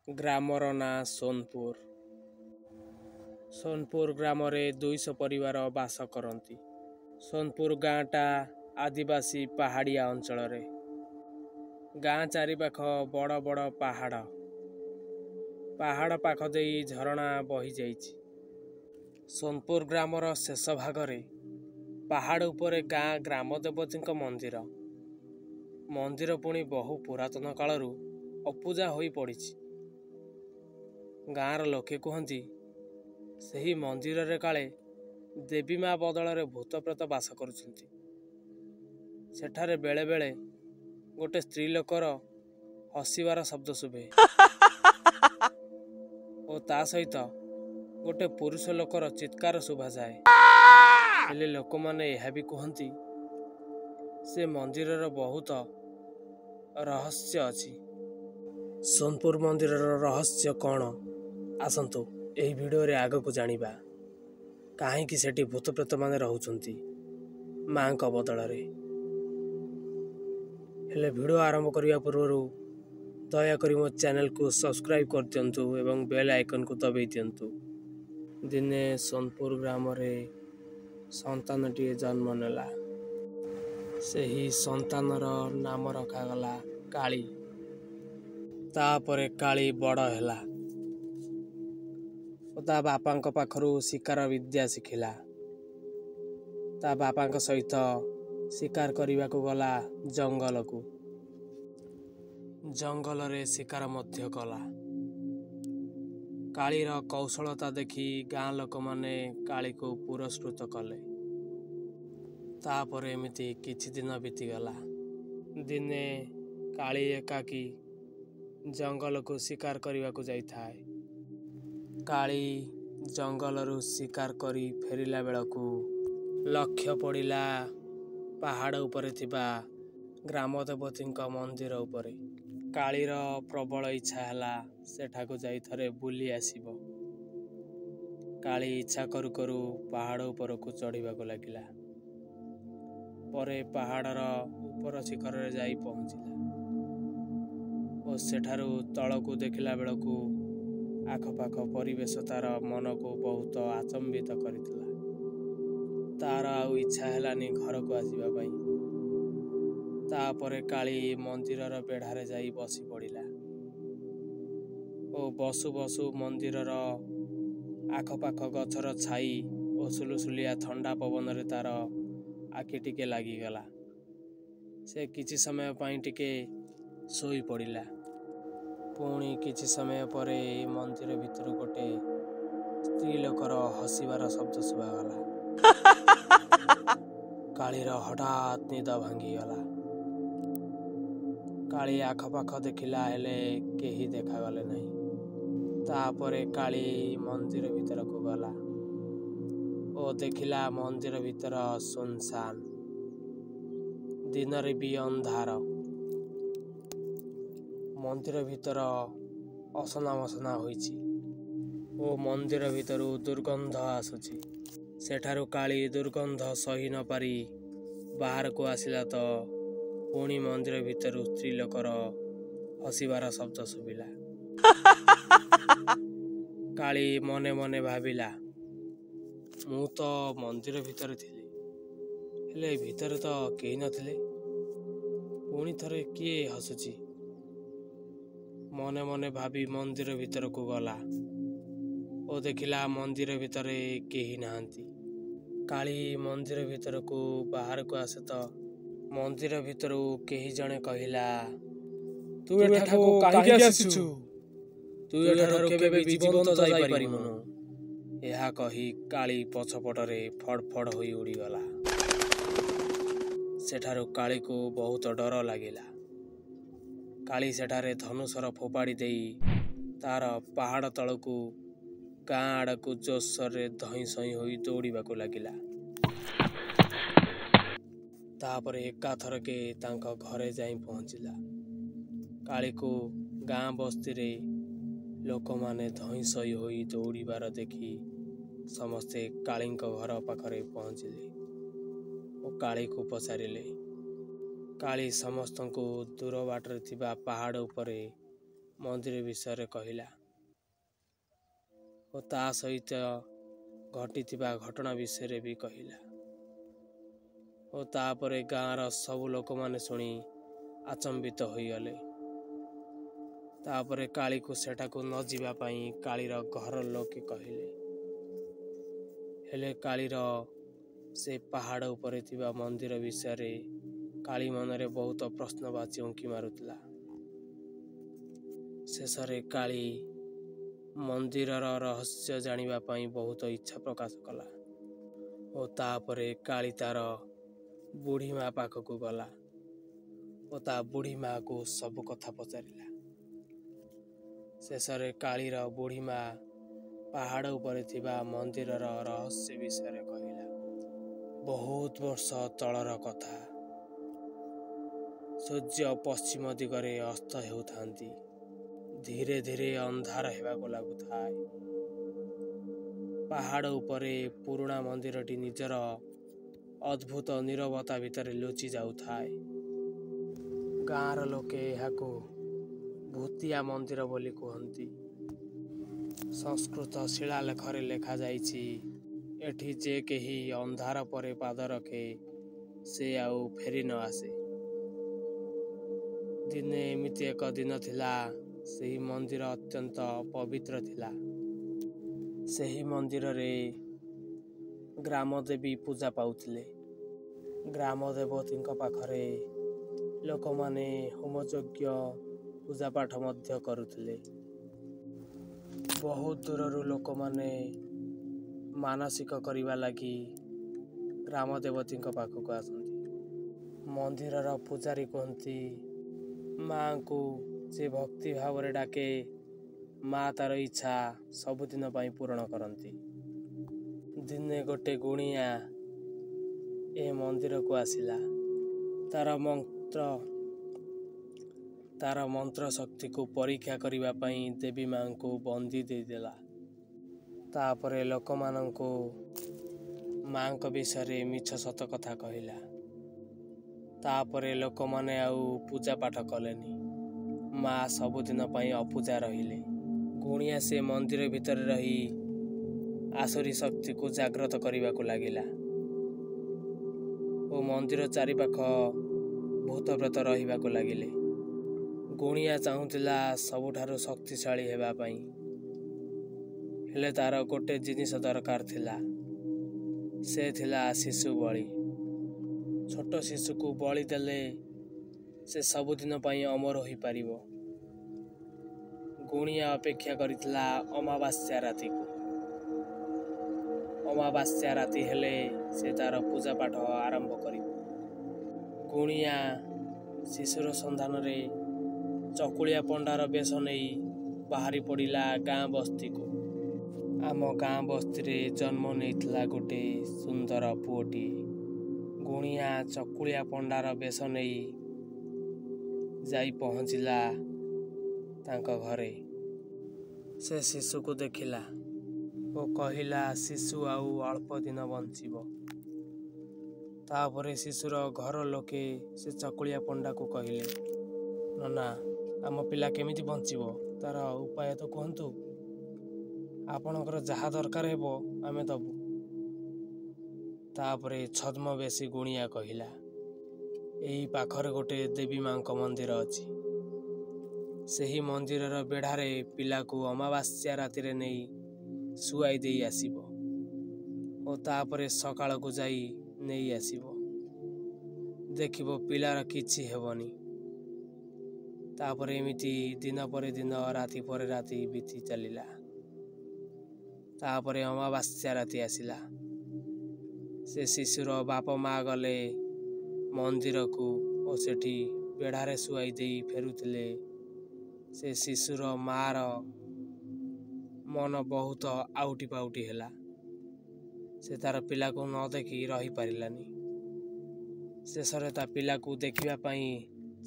ଗ୍ରାମର ନାଁ ସୋନପୁର। ସୋନପୁର ଗ୍ରାମରେ 200 ପରିବାର ବାସ କରନ୍ତି। ସୋନପୁର ଗାଁଟା ଆଦିବାସୀ ପାହାଡ଼ିଆ ଅଞ୍ଚଳରେ। ଗାଁ ଚାରିପାଖ ବଡ଼ ବଡ଼ ପାହାଡ଼। ପାହାଡ଼ ପାଖ ଦେଇ ଝରଣା ବହିଯାଇଛି। ସୋନପୁର ଗ୍ରାମର ଶେଷ ଭାଗରେ ପାହାଡ଼ ଉପରେ ଗାଁ ଗ୍ରାମ ଦେବତୀଙ୍କ ମନ୍ଦିର। ମନ୍ଦିର ପୁଣି ବହୁ ପୁରାତନ କାଳରୁ ଅପୂଜା ହୋଇ ପଡ଼ିଛି। ଗାଁର ଲୋକେ କୁହନ୍ତି, ସେହି ମନ୍ଦିରରେ କାଳେ ଦେବୀ ମା ବଦଳରେ ଭୂତ ପ୍ରେତ ବାସ କରୁଛନ୍ତି। ସେଠାରେ ବେଳେବେଳେ ଗୋଟେ ସ୍ତ୍ରୀ ଲୋକର ହସିବାର ଶବ୍ଦ ଶୁଭେ ଓ ତା ସହିତ ଗୋଟେ ପୁରୁଷ ଲୋକର ଚିତ୍କାର ଶୁଭାଯାଏ। ହେଲେ ଲୋକମାନେ ଏହା ବି କୁହନ୍ତି, ସେ ମନ୍ଦିରର ବହୁତ ରହସ୍ୟ ଅଛି। ସୋନପୁର ମନ୍ଦିରର ରହସ୍ୟ କ'ଣ? ଆସନ୍ତୁ ଏହି ଭିଡ଼ିଓରେ ଆଗକୁ ଜାଣିବା। କାହିଁକି ସେଠି ଭୂତ ପ୍ରେତମାନେ ରହୁଛନ୍ତି ମାଙ୍କ ବଦଳରେ। ହେଲେ ଭିଡ଼ିଓ ଆରମ୍ଭ କରିବା ପୂର୍ବରୁ ଦୟାକରି ମୋ ଚ୍ୟାନେଲକୁ ସବସ୍କ୍ରାଇବ୍ କରିଦିଅନ୍ତୁ ଏବଂ ବେଲ୍ ଆଇକନ୍କୁ ଦବାଇ ଦିଅନ୍ତୁ। ଦିନେ ସୋନପୁର ଗ୍ରାମରେ ସନ୍ତାନଟିଏ ଜନ୍ମ ନେଲା। ସେହି ସନ୍ତାନର ନାମ ରଖାଗଲା କାଳି। ତାପରେ କାଳି ବଡ଼ ହେଲା ଓ ତା ବାପାଙ୍କ ପାଖରୁ ଶିକାର ବିଦ୍ୟା ଶିଖିଲା। ତା ବାପାଙ୍କ ସହିତ ଶିକାର କରିବାକୁ ଗଲା ଜଙ୍ଗଲକୁ। ଜଙ୍ଗଲରେ ଶିକାର ମଧ୍ୟ କଲା। କାଳିର କୌଶଳତା ଦେଖି ଗାଁ ଲୋକମାନେ କାଳିକୁ ପୁରସ୍କୃତ କଲେ। ତାପରେ ଏମିତି କିଛି ଦିନ ବିତିଗଲା। ଦିନେ କାଳି ଏକାକୀ ଜଙ୍ଗଲକୁ ଶିକାର କରିବାକୁ ଯାଇଥାଏ। କାଳି ଜଙ୍ଗଲରୁ ଶିକାର କରି ଫେରିଲା ବେଳକୁ ଲକ୍ଷ୍ୟ ପଡ଼ିଲା ପାହାଡ଼ ଉପରେ ଥିବା ଗ୍ରାମ ଦେବତୀଙ୍କ ମନ୍ଦିର ଉପରେ। କାଳିର ପ୍ରବଳ ଇଚ୍ଛା ହେଲା ସେଠାକୁ ଯାଇ ଥରେ ବୁଲି ଆସିବ। କାଳି ଇଚ୍ଛା କରୁ କରୁ ପାହାଡ଼ ଉପରକୁ ଚଢ଼ିବାକୁ ଲାଗିଲା। ପରେ ପାହାଡ଼ର ଉପର ଶିଖରରେ ଯାଇ ପହଞ୍ଚିଲା ଓ ସେଠାରୁ ତଳକୁ ଦେଖିଲା ବେଳକୁ ଆଖପାଖ ପରିବେଶ ତାର ମନକୁ ବହୁତ ଆଚମ୍ବିତ କରିଥିଲା। ତାର ଆଉ ଇଚ୍ଛା ହେଲାନି ଘରକୁ ଆସିବା ପାଇଁ। ତାପରେ କାଳି ମନ୍ଦିରର ବେଢ଼ାରେ ଯାଇ ବସି ପଡ଼ିଲା ଓ ବସୁ ବସୁ ମନ୍ଦିରର ଆଖପାଖ ଗଛର ଛାଇ ଓ ସୁଲୁସୁଲିଆ ଥଣ୍ଡା ପବନରେ ତାର ଆଖି ଟିକେ ଲାଗିଗଲା। ସେ କିଛି ସମୟ ପାଇଁ ଟିକେ ଶୋଇ ପଡ଼ିଲା। ପୁଣି କିଛି ସମୟ ପରେ ମନ୍ଦିର ଭିତରୁ ଗୋଟେ ସ୍ତ୍ରୀ ଲୋକର ହସିବାର ଶବ୍ଦ ଶୁଭାଗଲା। କାଳିର ହଠାତ୍ ନିଦ ଭାଙ୍ଗିଗଲା। କାଳି ଆଖପାଖ ଦେଖିଲା, ହେଲେ କେହି ଦେଖାଗଲେ ନାହିଁ। ତାପରେ କାଳି ମନ୍ଦିର ଭିତରକୁ ଗଲା ଓ ଦେଖିଲା ମନ୍ଦିର ଭିତର ସୁନସାନ। ଦିନରେ ବି ଅନ୍ଧାର। ମନ୍ଦିର ଭିତର ଅସନା ମସନା ହୋଇଛି ଓ ମନ୍ଦିର ଭିତରୁ ଦୁର୍ଗନ୍ଧ ଆସୁଛି। ସେଠାରୁ କାଳି ଦୁର୍ଗନ୍ଧ ସହି ନ ପାରି ବାହାରକୁ ଆସିଲା ତ ପୁଣି ମନ୍ଦିର ଭିତରୁ ସ୍ତ୍ରୀ ଲୋକର ହସିବାର ଶବ୍ଦ ଶୁଭିଲା। କାଳି ମନେ ମନେ ଭାବିଲା, ମୁଁ ତ ମନ୍ଦିର ଭିତରେ ଥିଲି, ହେଲେ ଭିତରେ ତ କେହି ନଥିଲେ। ପୁଣି ଥରେ କିଏ ହସୁଛି? ମନେ ମନେ ଭାବି ମନ୍ଦିର ଭିତରକୁ ଗଲା ଓ ଦେଖିଲା ମନ୍ଦିର ଭିତରେ କେହି ନାହାନ୍ତି। କାଳି ମନ୍ଦିର ଭିତରକୁ ବାହାରକୁ ଆସେ ତ ମନ୍ଦିର ଭିତରୁ କେହି ଜଣେ କହିଲା, ତୁ ଏଠାକୁ କାହିଁକି ଆସିଛୁ? ତୁ ଏଠାରୁ କେବେ ବି ଜୀବନ୍ତ ଯାଇପାରିବୁନୁ। ଏହା କହି କାଳି ପଛପଟରେ ଫଡ଼ ଫଡ଼ ହୋଇ ଉଡ଼ିଗଲା। ସେଠାରୁ କାଳିକୁ ବହୁତ ଡର ଲାଗିଲା। କାଳି ସେଠାରେ ଧନୁଶର ଫୋପାଡ଼ି ଦେଇ ତାର ପାହାଡ଼ ତଳକୁ ଗାଁ ଆଡ଼କୁ ଜୋରସୋରରେ ଧଇଁ ସଇଁ ହୋଇ ଦୌଡ଼ିବାକୁ ଲାଗିଲା। ତାପରେ ଏକାଥରକେ ତାଙ୍କ ଘରେ ଯାଇ ପହଞ୍ଚିଲା। କାଳିକୁ ଗାଁ ବସ୍ତିରେ ଲୋକମାନେ ଧଇଁ ସଇଁ ହୋଇ ଦୌଡ଼ିବାର ଦେଖି ସମସ୍ତେ କାଳିଙ୍କ ଘର ପାଖରେ ପହଞ୍ଚିଲେ ଓ କାଳିକୁ ପଚାରିଲେ, କାଳୀ ସମସ୍ତଙ୍କୁ ଦୂର ବାଟରେ ଥିବା ପାହାଡ଼ ଉପରେ ମନ୍ଦିର ବିଷୟରେ କହିଲା ଓ ତା ସହିତ ଘଟିଥିବା ଘଟଣା ବିଷୟରେ ବି କହିଲା। ଓ ତାପରେ ଗାଁର ସବୁ ଲୋକମାନେ ଶୁଣି ଆଚମ୍ବିତ ହୋଇଗଲେ। ତାପରେ କାଳୀକୁ ସେଠାକୁ ନ ଯିବା ପାଇଁ କାଳୀର ଘର ଲୋକେ କହିଲେ। ହେଲେ କାଳୀର ସେ ପାହାଡ଼ ଉପରେ ଥିବା ମନ୍ଦିର ବିଷୟରେ କାଳୀ ମନରେ ବହୁତ ପ୍ରଶ୍ନବାଚୀ ଉଙ୍କି ମାରୁଥିଲା। ଶେଷରେ କାଳୀ ମନ୍ଦିରର ରହସ୍ୟ ଜାଣିବା ପାଇଁ ବହୁତ ଇଚ୍ଛା ପ୍ରକାଶ କଲା ଓ ତାପରେ କାଳୀ ତାର ବୁଢ଼ୀ ମା ପାଖକୁ ଗଲା ଓ ତା ବୁଢ଼ୀ ମାକୁ ସବୁ କଥା ପଚାରିଲା। ଶେଷରେ କାଳୀର ବୁଢ଼ୀ ମା ପାହାଡ଼ ଉପରେ ଥିବା ମନ୍ଦିରର ରହସ୍ୟ ବିଷୟରେ କହିଲା। ବହୁତ ବର୍ଷ ତଳର କଥା। ସୂର୍ଯ୍ୟ ପଶ୍ଚିମ ଦିଗରେ ଅସ୍ତ ହେଉଥାନ୍ତି। ଧୀରେ ଧୀରେ ଅନ୍ଧାର ହେବାକୁ ଲାଗୁଥାଏ। ପାହାଡ଼ ଉପରେ ପୁରୁଣା ମନ୍ଦିରଟି ନିଜର ଅଦ୍ଭୁତ ନୀରବତା ଭିତରେ ଲୁଚି ଯାଉଥାଏ। ଗାଁର ଲୋକେ ଏହାକୁ ଭୂତିଆ ମନ୍ଦିର ବୋଲି କୁହନ୍ତି। ସଂସ୍କୃତ ଶିଳାଲେଖରେ ଲେଖାଯାଇଛି, ଏଠି ଯେ କେହି ଅନ୍ଧାର ପରେ ପାଦ ରଖେ ସେ ଆଉ ଫେରି ନ ଆସେ। ଦିନେ ଏମିତି ଏକ ଦିନ ଥିଲା, ସେହି ମନ୍ଦିର ଅତ୍ୟନ୍ତ ପବିତ୍ର ଥିଲା। ସେହି ମନ୍ଦିରରେ ଗ୍ରାମ ଦେବୀ ପୂଜା ପାଉଥିଲେ। ଗ୍ରାମ ଦେବତୀଙ୍କ ପାଖରେ ଲୋକମାନେ ହୋମଯଜ୍ଞ ପୂଜାପାଠ ମଧ୍ୟ କରୁଥିଲେ। ବହୁତ ଦୂରରୁ ଲୋକମାନେ ମାନସିକ କରିବା ଲାଗି ଗ୍ରାମ ଦେବତୀଙ୍କ ପାଖକୁ ଆସନ୍ତି। ମନ୍ଦିରର ପୂଜାରୀ କୁହନ୍ତି, ମାଙ୍କୁ ଯେ ଭକ୍ତି ଭାବରେ ଡାକେ ମା ତାର ଇଚ୍ଛା ସବୁଦିନ ପାଇଁ ପୂରଣ କରନ୍ତି। ଦିନେ ଗୋଟେ ଗୁଣିଆ ଏ ମନ୍ଦିରକୁ ଆସିଲା। ତାର ମନ୍ତ୍ର ଶକ୍ତିକୁ ପରୀକ୍ଷା କରିବା ପାଇଁ ଦେବୀ ମାଙ୍କୁ ବନ୍ଦୀ ଦେଇଦେଲା। ତାପରେ ଲୋକମାନଙ୍କୁ ମାଙ୍କ ବିଷୟରେ ମିଛ ସତ କଥା କହିଲା। ତାପରେ ଲୋକମାନେ ଆଉ ପୂଜା ପାଠ କଲେନି। ମା ସବୁଦିନ ପାଇଁ ଅପୂଜା ରହିଲେ। ଗୁଣିଆ ସେ ମନ୍ଦିର ଭିତରେ ରହି ଆସୁରୀ ଶକ୍ତିକୁ ଜାଗ୍ରତ କରିବାକୁ ଲାଗିଲା ଓ ମନ୍ଦିର ଚାରିପାଖ ଭୂତପ୍ରେତ ରହିବାକୁ ଲାଗିଲେ। ଗୁଣିଆ ଚାହୁଁଥିଲା ସବୁଠାରୁ ଶକ୍ତିଶାଳୀ ହେବା ପାଇଁ। ହେଲେ ତାର ଗୋଟେ ଜିନିଷ ଦରକାର ଥିଲା। ସେ ଥିଲା ଶିଶୁ ବଳି। ଛୋଟ ଶିଶୁକୁ ବଳି ଦେଲେ ସେ ସବୁଦିନ ପାଇଁ ଅମର ହୋଇପାରିବ। ଗୁଣିଆ ଅପେକ୍ଷା କରିଥିଲା ଅମାବାସ୍ୟା ରାତିକୁ। ଅମାବାସ୍ୟା ରାତି ହେଲେ ସେ ତାର ପୂଜାପାଠ ଆରମ୍ଭ କରିବ। ଗୁଣିଆ ଶିଶୁର ସନ୍ଧାନରେ ଚକୁଳିଆ ପଣ୍ଡାର ବେଶ ନେଇ ବାହାରି ପଡ଼ିଲା ଗାଁ ବସ୍ତିକୁ। ଆମ ଗାଁ ବସ୍ତିରେ ଜନ୍ମ ନେଇଥିଲା ଗୋଟେ ସୁନ୍ଦର ପୁଅଟିଏ। ଗୁଣିଆ ଚକୁଳିଆ ପଣ୍ଡାର ବେଶ ନେଇ ଯାଇ ପହଞ୍ଚିଲା ତାଙ୍କ ଘରେ। ସେ ଶିଶୁକୁ ଦେଖିଲା ଓ କହିଲା ଶିଶୁ ଆଉ ଅଳ୍ପ ଦିନ ବଞ୍ଚିବ। ତାପରେ ଶିଶୁର ଘର ଲୋକେ ସେ ଚକୁଳିଆ ପଣ୍ଡାକୁ କହିଲେ, ନନା, ଆମ ପିଲା କେମିତି ବଞ୍ଚିବ ତାର ଉପାୟ ତ କୁହନ୍ତୁ। ଆପଣଙ୍କର ଯାହା ଦରକାର ହେବ ଆମେ ଦେବୁ। ତାପରେ ଛଦ୍ମବେଶୀ ଗୁଣିଆ କହିଲା, ଏଇ ପାଖରେ ଗୋଟେ ଦେବୀ ମାଙ୍କ ମନ୍ଦିର ଅଛି। ସେହି ମନ୍ଦିରର ବେଢ଼ାରେ ପିଲାକୁ ଅମାବାସ୍ୟା ରାତିରେ ନେଇ ଶୁଆଇ ଦେଇ ଆସିବ ଓ ତାପରେ ସକାଳକୁ ଯାଇ ନେଇ ଆସିବ। ଦେଖିବ ପିଲାର କିଛି ହେବନି। ତାପରେ ଏମିତି ଦିନ ପରେ ଦିନ, ରାତି ପରେ ରାତି ବିତି ଚାଲିଲା। ତାପରେ ଅମାବାସ୍ୟା ରାତି ଆସିଲା। ସେ ଶିଶୁର ବାପ ମା ଗଲେ ମନ୍ଦିରକୁ ଓ ସେଠି ବେଢ଼ାରେ ଶୁଆଇ ଦେଇ ଫେରୁଥିଲେ। ସେ ଶିଶୁର ମାର ମନ ବହୁତ ଆଉଟି ପାଉଟି ହେଲା। ସେ ତାର ପିଲାକୁ ନ ଦେଖି ରହିପାରିଲାନି। ଶେଷରେ ତା ପିଲାକୁ ଦେଖିବା ପାଇଁ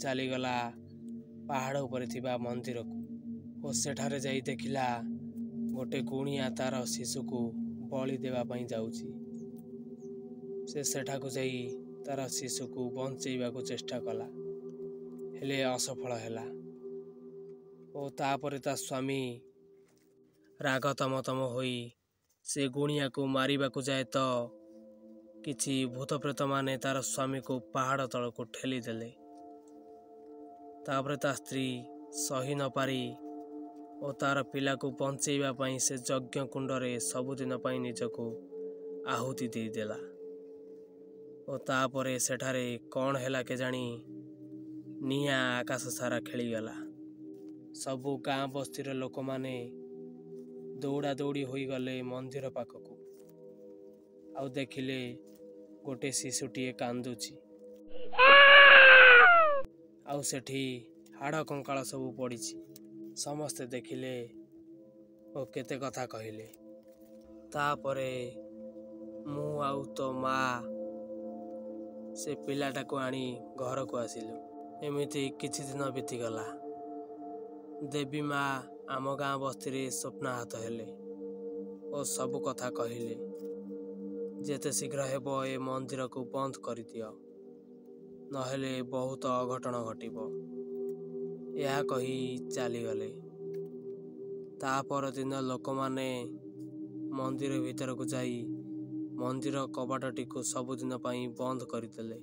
ଚାଲିଗଲା ପାହାଡ଼ ଉପରେ ଥିବା ମନ୍ଦିରକୁ ଓ ସେଠାରେ ଯାଇ ଦେଖିଲା ଗୋଟେ ଗୁଣିଆ ତାର ଶିଶୁକୁ ବଳି ଦେବା ପାଇଁ ଯାଉଛି। ସେ ସେଠାକୁ ଯାଇ ତାର ଶିଶୁକୁ ବଞ୍ଚେଇବାକୁ ଚେଷ୍ଟା କଲା, ହେଲେ ଅସଫଳ ହେଲା। ଓ ତାପରେ ତା ସ୍ୱାମୀ ରାଗ ତମ ହୋଇ ସେ ଗୁଣିଆକୁ ମାରିବାକୁ ଯାଏ ତ କିଛି ଭୂତପ୍ରେତମାନେ ତାର ସ୍ୱାମୀକୁ ପାହାଡ଼ ତଳକୁ ଠେଲି ଦେଲେ। ତାପରେ ତା ସ୍ତ୍ରୀ ସହି ନ ପାରି ଓ ତାର ପିଲାକୁ ବଞ୍ଚେଇବା ପାଇଁ ସେ ଯଜ୍ଞ କୁଣ୍ଡରେ ସବୁଦିନ ପାଇଁ ନିଜକୁ ଆହୁତି ଦେଇଦେଲା। ଓ ତାପରେ ସେଠାରେ କ'ଣ ହେଲା କେଜାଣି ନିଆଁ ଆକାଶ ସାରା ଖେଳିଗଲା। ସବୁ ଗାଁ ବସ୍ତିର ଲୋକମାନେ ଦୌଡ଼ା ଦୌଡ଼ି ହୋଇଗଲେ ମନ୍ଦିର ପାଖକୁ, ଆଉ ଦେଖିଲେ ଗୋଟେ ଶିଶୁଟିଏ କାନ୍ଦୁଛି, ଆଉ ସେଠି ହାଡ଼ କଙ୍କାଳ ସବୁ ପଡ଼ିଛି। ସମସ୍ତେ ଦେଖିଲେ ଓ କେତେ କଥା କହିଲେ। ତାପରେ ମୁଁ ଆଉ ତୋ ମା ସେ ପିଲାଟାକୁ ଆଣି ଘରକୁ ଆସିଲୁ। ଏମିତି କିଛି ଦିନ ବିତିଗଲା। ଦେବୀ ମା ଆମ ଗାଁ ବସ୍ତିରେ ସ୍ୱପ୍ନାହତ ହେଲେ ଓ ସବୁ କଥା କହିଲେ, ଯେତେ ଶୀଘ୍ର ହେବ ଏ ମନ୍ଦିରକୁ ବନ୍ଦ କରିଦିଅ, ନହେଲେ ବହୁତ ଅଘଟଣ ଘଟିବ। ଏହା କହି ଚାଲିଗଲେ। ତା ପରଦିନ ଲୋକମାନେ ମନ୍ଦିର ଭିତରକୁ ଯାଇ ମନ୍ଦିର କବାଟଟିକୁ ସବୁଦିନ ପାଇଁ ବନ୍ଦ କରିଦେଲେ।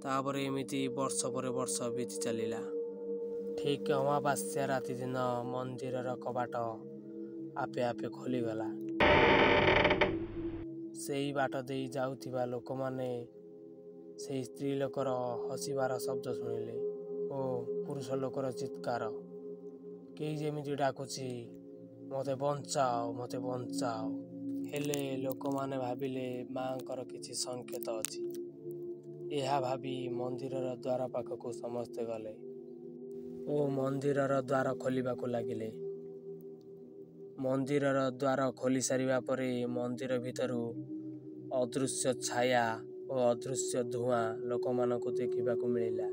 ତାପରେ ଏମିତି ବର୍ଷ ପରେ ବର୍ଷ ବିତି ଚାଲିଲା। ଠିକ୍ ଅମାବାସ୍ୟା ରାତି ଦିନ ମନ୍ଦିରର କବାଟ ଆପେ ଆପେ ଖୋଲିଗଲା। ସେଇ ବାଟ ଦେଇ ଯାଉଥିବା ଲୋକମାନେ ସେଇ ସ୍ତ୍ରୀ ଲୋକର ହସିବାର ଶବ୍ଦ ଶୁଣିଲେ ଓ ପୁରୁଷ ଲୋକର ଚିତ୍କାର, କେହି ଯେମିତି ଡାକୁଛି, ମୋତେ ବଞ୍ଚାଅ, ମୋତେ ବଞ୍ଚାଅ। ହେଲେ ଲୋକମାନେ ଭାବିଲେ ମାଙ୍କର କିଛି ସଂକେତ ଅଛି। ଏହା ଭାବି ମନ୍ଦିରର ଦ୍ୱାର ପାଖକୁ ସମସ୍ତେ ଗଲେ ଓ ମନ୍ଦିରର ଦ୍ୱାର ଖୋଲିବାକୁ ଲାଗିଲେ। ମନ୍ଦିରର ଦ୍ୱାର ଖୋଲି ସାରିବା ପରେ ମନ୍ଦିର ଭିତରୁ ଅଦୃଶ୍ୟ ଛାୟା ଓ ଅଦୃଶ୍ୟ ଧୂଆଁ ଲୋକମାନଙ୍କୁ ଦେଖିବାକୁ ମିଳିଲା।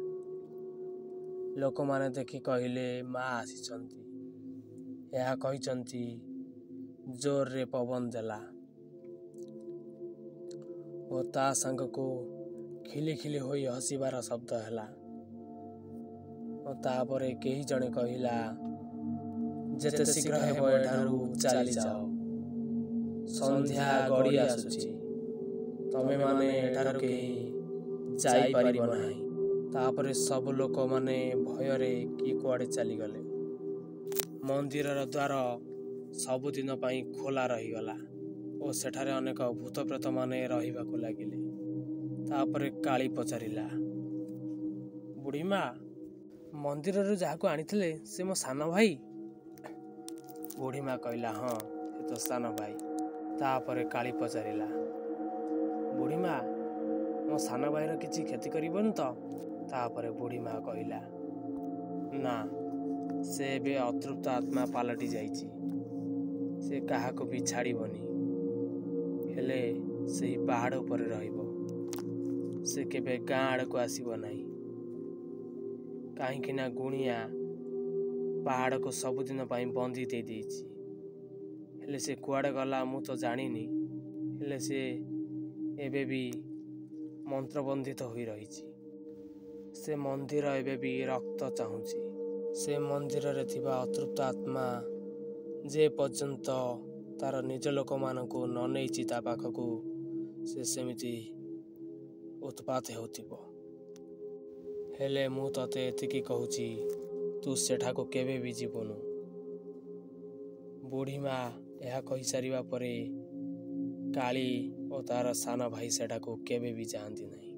ଲୋକମାନେ ଦେଖି କହିଲେ, ମା ଆସିଛନ୍ତି। ଏହା କହିଛନ୍ତି ଜୋରରେ ପବନ ଦେଲା ଓ ତା ସାଙ୍ଗକୁ ଖିଲି ଖିଲି ହୋଇ ହସିବାର ଶବ୍ଦ ହେଲା। ଓ ତାପରେ କେହି ଜଣେ କହିଲା, ଯେତେ ଶୀଘ୍ର ହେବ ଏଠାରୁ ଚାଲିଯାଅ, ସନ୍ଧ୍ୟା ଗଡ଼ି ଆସୁଛି, ତମେମାନେ ଏଠାରୁ କେହି ଯାଇପାରିବ ନାହିଁ। ତାପରେ ସବୁ ଲୋକମାନେ ଭୟରେ କିଏ କୁଆଡ଼େ ଚାଲିଗଲେ। ମନ୍ଦିରର ଦ୍ୱାର ସବୁଦିନ ପାଇଁ ଖୋଲା ରହିଗଲା ଓ ସେଠାରେ ଅନେକ ଭୂତପ୍ରେତମାନେ ରହିବାକୁ ଲାଗିଲେ। ତାପରେ କାଳି ପଚାରିଲା, ବୁଢ଼ୀମା, ମନ୍ଦିରରୁ ଯାହାକୁ ଆଣିଥିଲେ ସେ ମୋ ସାନ ଭାଇ? ବୁଢ଼ୀମା କହିଲା, ହଁ, ସେ ତ ସାନ ଭାଇ। ତାପରେ କାଳି ପଚାରିଲା, ବୁଢ଼ୀମା, ମୋ ସାନ ଭାଇର କିଛି କ୍ଷତି କରିବନି ତ? ତାପରେ ବୁଢ଼ୀମା କହିଲା, ନା, ସେ ଏବେ ଅତୃପ୍ତ ଆତ୍ମା ପାଲଟି ଯାଇଛି। ସେ କାହାକୁ ବି ଛାଡ଼ିବନି, ହେଲେ ସେହି ପାହାଡ଼ ଉପରେ ରହିବ। ସେ କେବେ ଗାଁ ଆଡ଼କୁ ଆସିବ ନାହିଁ, କାହିଁକି ନା ଗୁଣିଆ ପାହାଡ଼କୁ ସବୁଦିନ ପାଇଁ ବନ୍ଦି ଦେଇଦେଇଛି। ହେଲେ ସେ କୁଆଡ଼େ ଗଲା ମୁଁ ତ ଜାଣିନି, ହେଲେ ସେ ଏବେ ବି ମନ୍ତ୍ରବନ୍ଧିତ ହୋଇ ରହିଛି। ସେ ମନ୍ଦିର ଏବେ ବି ରକ୍ତ ଚାହୁଁଛି। ସେ ମନ୍ଦିରରେ ଥିବା ଅତୃପ୍ତ ଆତ୍ମା ଯେ ପର୍ଯ୍ୟନ୍ତ ତାର ନିଜ ଲୋକମାନଙ୍କୁ ନ ନେଇଛି ତା ପାଖକୁ, ସେ ସେମିତି ଉତ୍ପାତ ହେଉଥିବ। ହେଲେ ମୁଁ ତତେ ଏତିକି କହୁଛି, ତୁ ସେଠାକୁ କେବେ ବି ଯିବୁନୁ। ବୁଢ଼ୀମା ଏହା କହିସାରିବା ପରେ କାଳି ଓ ତାର ସାନ ଭାଇ ସେଠାକୁ କେବେ ବି ଯାଆନ୍ତି ନାହିଁ।